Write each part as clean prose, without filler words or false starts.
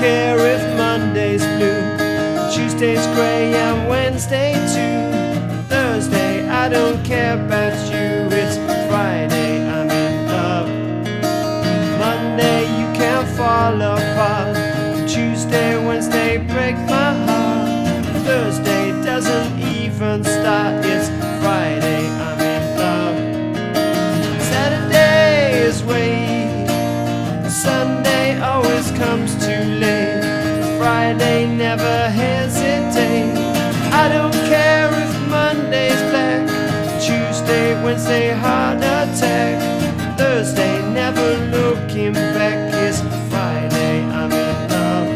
care if Monday's blue, Tuesday's grey and Wednesday too. Thursday, I don't care about you, it's Friday, I'm in love. Monday, you can't fall apart. Tuesday, Wednesday, break my heart. Thursday doesn't even start, it's Friday, I'm in love. Saturday is wait, Sunday always comes too late. Friday, never hesitate. I don't care if Monday's black, Tuesday, Wednesday, heart attack. Thursday, never looking back, it's Friday, I'm in love.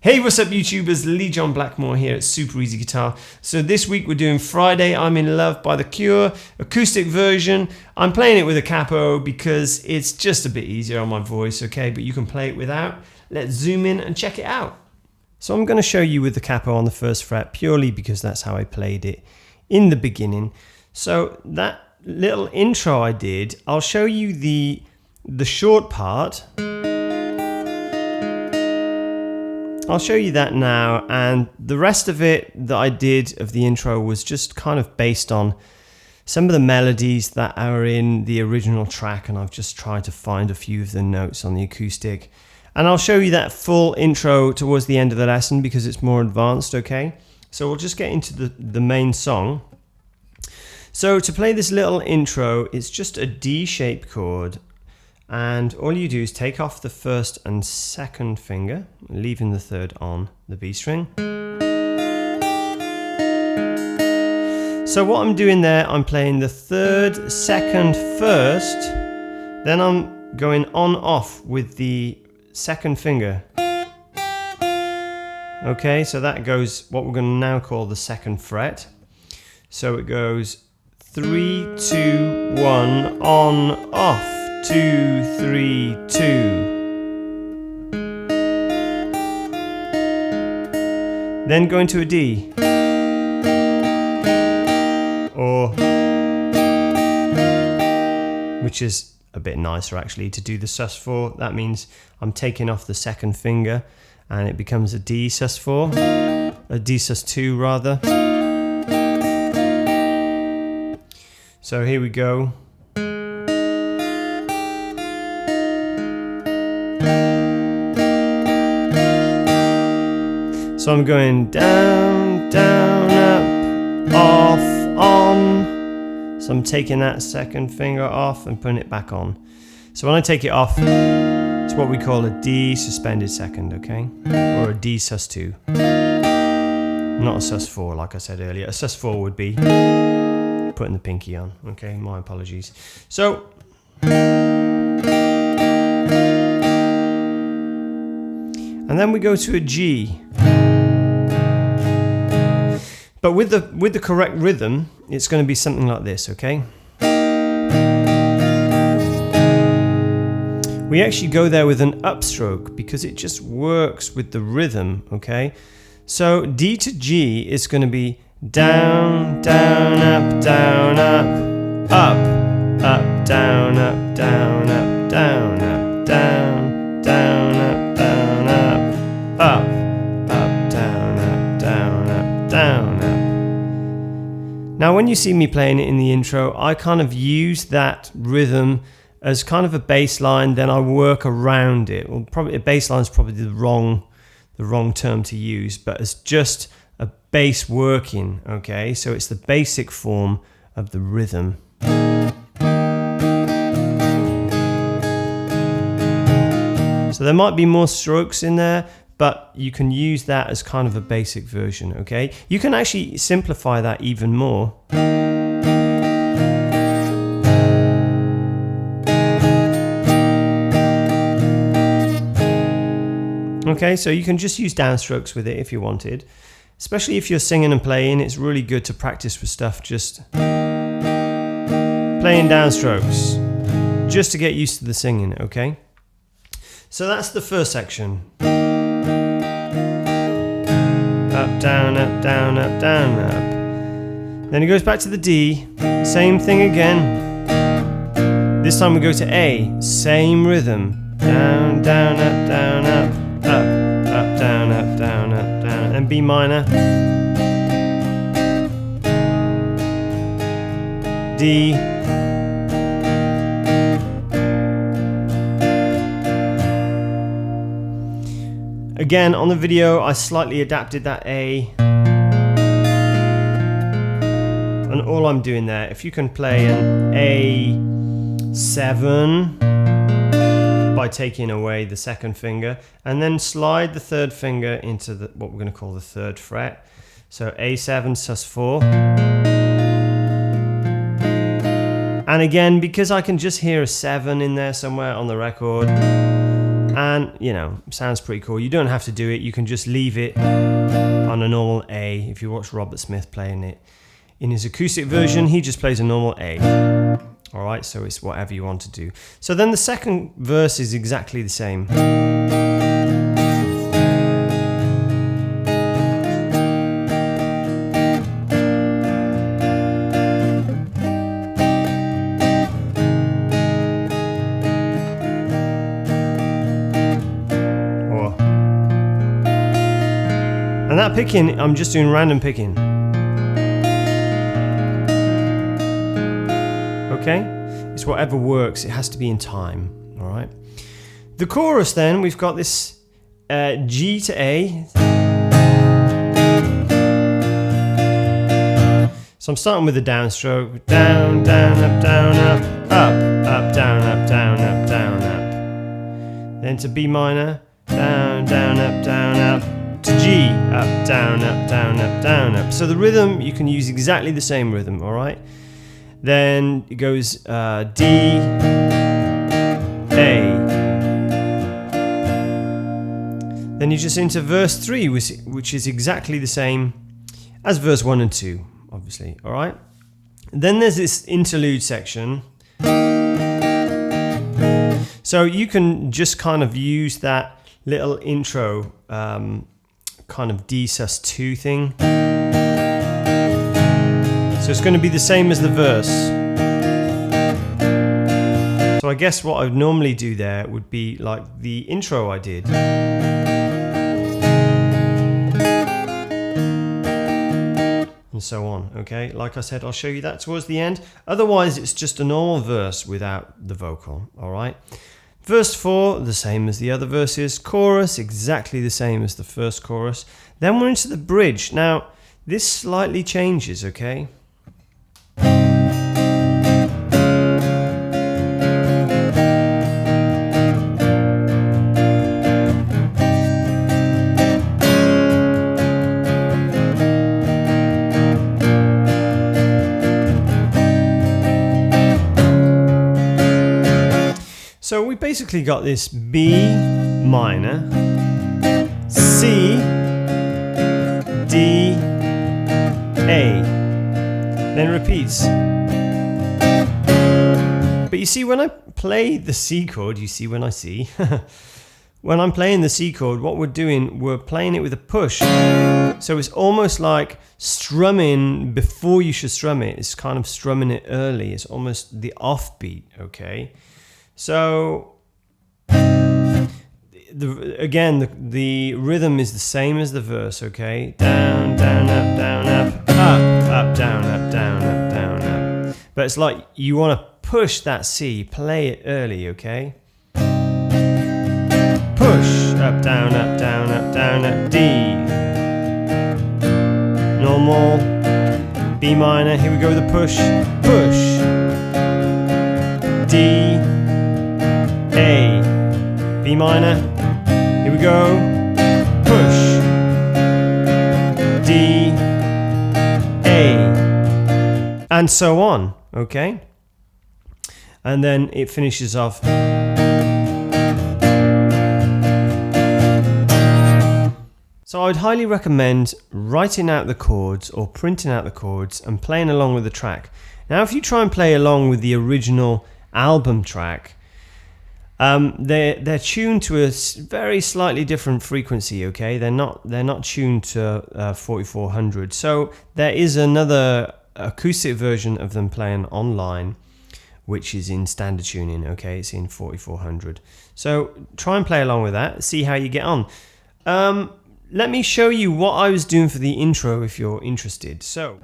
Hey, what's up YouTubers, Lee John Blackmore here at Super Easy Guitar. So this week we're doing Friday I'm in Love by The Cure, acoustic version. I'm playing it with a capo because it's just a bit easier on my voice, okay, but you can play it without. Let's zoom in and check it out. So I'm going to show you with the capo on the first fret purely because that's how I played it in the beginning. So that little intro I did, I'll show you the short part. I'll show you that now, and the rest of it that I did of the intro was just kind of based on some of the melodies that are in the original track, and I've just tried to find a few of the notes on the acoustic. And I'll show you that full intro towards the end of the lesson because it's more advanced, okay? So we'll just get into the main song. So to play this little intro, it's just a D-shaped chord. And all you do is take off the first and second finger, leaving the third on the B string. So what I'm doing there, I'm playing the third, second, first, then I'm going on off with the second finger. Okay, so that goes what we're going to now call the second fret. So it goes 3, 2, 1, on, off. 2, 3, 2. Then go into a D. Or, which is a bit nicer actually to do the sus4. That means I'm taking off the second finger and it becomes a D sus4. A D sus2 rather. So here we go. So I'm going down, down, up, off, on. So I'm taking that second finger off and putting it back on. So when I take it off, it's what we call a D suspended second, okay? Or a D sus2. Not a sus4 like I said earlier. A sus4 would be putting the pinky on, okay? My apologies. So, and then we go to a G. But with the correct rhythm, it's going to be something like this, okay? We actually go there with an upstroke because it just works with the rhythm, okay? So D to G is going to be down, down, up, down, up, up, up, down, up, down, up, down, up, down, down, up, down, up, up. Now when you see me playing it in the intro, I kind of use that rhythm as kind of a bass line, then I work around it. Well, probably a bass line is probably the wrong term to use, but it's just a bass working, okay? So it's the basic form of the rhythm. So there might be more strokes in there, but you can use that as kind of a basic version, okay? You can actually simplify that even more. Okay, so you can just use downstrokes with it if you wanted. Especially if you're singing and playing, it's really good to practice with stuff just playing downstrokes, just to get used to the singing, okay? So that's the first section. Up, down, up, down, up, down, up. Then it goes back to the D, same thing again. This time we go to A, same rhythm. Down, down, up, down, up, up, up, down, up, down, up, down, and B minor. D. Again, on the video, I slightly adapted that A. And all I'm doing there, if you can play an A7 by taking away the second finger, and then slide the third finger into what we're going to call the third fret. So A7 sus4. And again, because I can just hear a 7 in there somewhere on the record, and you know, sounds pretty cool. You don't have to do it, you can just leave it on a normal A. If you watch Robert Smith playing it in his acoustic version, he just plays a normal A. Alright, so it's whatever you want to do. So then the second verse is exactly the same. And that picking, I'm just doing random picking. Okay? It's whatever works, it has to be in time. Alright? The chorus then, we've got this G to A. So I'm starting with the downstroke. Down, down, up, down, up, up, up, down, up, down, up, down, up. Then to B minor. Down, down, up, down, up. To G, up, down, up, down, up, down, up. So the rhythm, you can use exactly the same rhythm, all right? Then it goes D, A. Then you're just into verse 3, which is exactly the same as verse 1 and 2, obviously, all right? Then there's this interlude section. So you can just kind of use that little intro kind of D sus2 thing. So it's going to be the same as the verse. So I guess what I would normally do there would be like the intro I did. And so on, okay? Like I said, I'll show you that towards the end. Otherwise, it's just a normal verse without the vocal, all right? Verse 4, the same as the other verses. Chorus, exactly the same as the first chorus. Then we're into the bridge. Now, this slightly changes, okay? So we basically got this B minor, C, D, A, then repeats. But you see, when I play the C chord, you see when I see, when I'm playing the C chord, what we're doing, we're playing it with a push. So it's almost like strumming before you should strum it. It's kind of strumming it early. It's almost the offbeat, okay? So, the rhythm is the same as the verse, okay? Down, down, up, down, up, up, up, down, up, down, up, down, up. But it's like you want to push that C, play it early, okay? Push, up, down, up, down, up, down, up, D. Normal, B minor, here we go with the push, push, D, A, B minor, here we go, push, D, A, and so on, okay? And then it finishes off. So I'd highly recommend writing out the chords or printing out the chords and playing along with the track. Now if you try and play along with the original album track, they're tuned to a very slightly different frequency, okay? They're not tuned to 4400. So there is another acoustic version of them playing online, which is in standard tuning. Okay, it's in 4400. So try and play along with that, see how you get on. Let me show you what I was doing for the intro if you're interested. So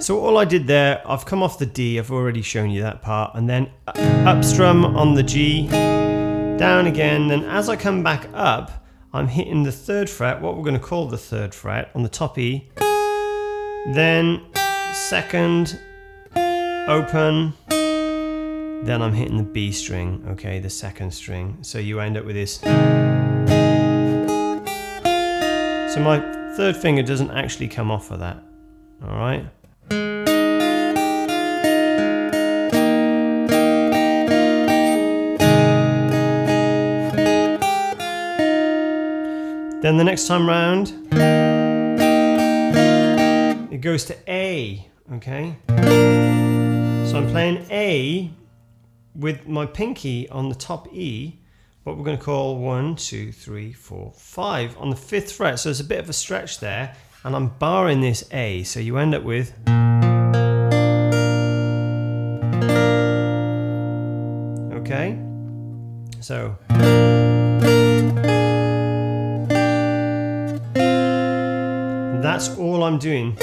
all I did there, I've come off the D, I've already shown you that part, and then up strum on the G, down again, then as I come back up, I'm hitting the 3rd fret, what we're going to call the 3rd fret, on the top E, then 2nd, open, then I'm hitting the B string, okay, the 2nd string, so you end up with this. So my 3rd finger doesn't actually come off of that, alright? Then the next time round, it goes to A, okay? So I'm playing A with my pinky on the top E, what we're going to call 1, 2, 3, 4, 5 on the 5th fret. So there's a bit of a stretch there, and I'm barring this A, so you end up with okay? So that's all I'm doing.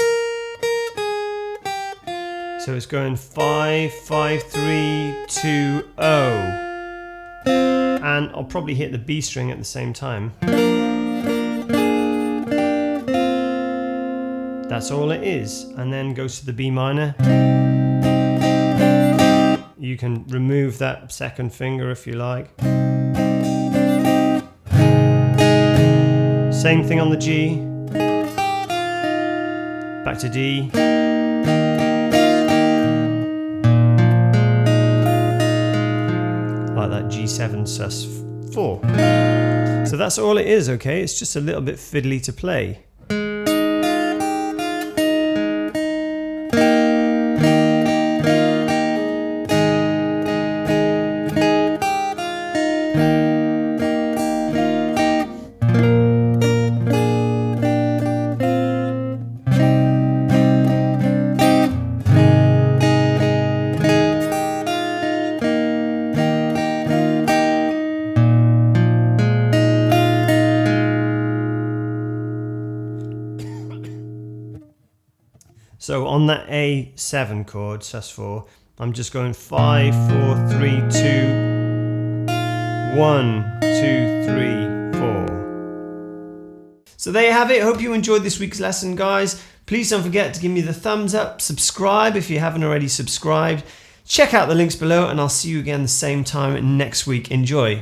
So it's going 5, 5, 3, 2, 0. And I'll probably hit the B string at the same time. That's all it is. And then goes to the B minor. You can remove that 2nd finger if you like. Same thing on the G. Back to D. Like that G7 sus4. So that's all it is, okay? It's just a little bit fiddly to play. So on that A7 chord, sus4, I'm just going 5, 4, 3, 2, 1, 2, 3, 4. So there you have it. Hope you enjoyed this week's lesson, guys. Please don't forget to give me the thumbs up, subscribe if you haven't already subscribed. Check out the links below, and I'll see you again the same time next week. Enjoy.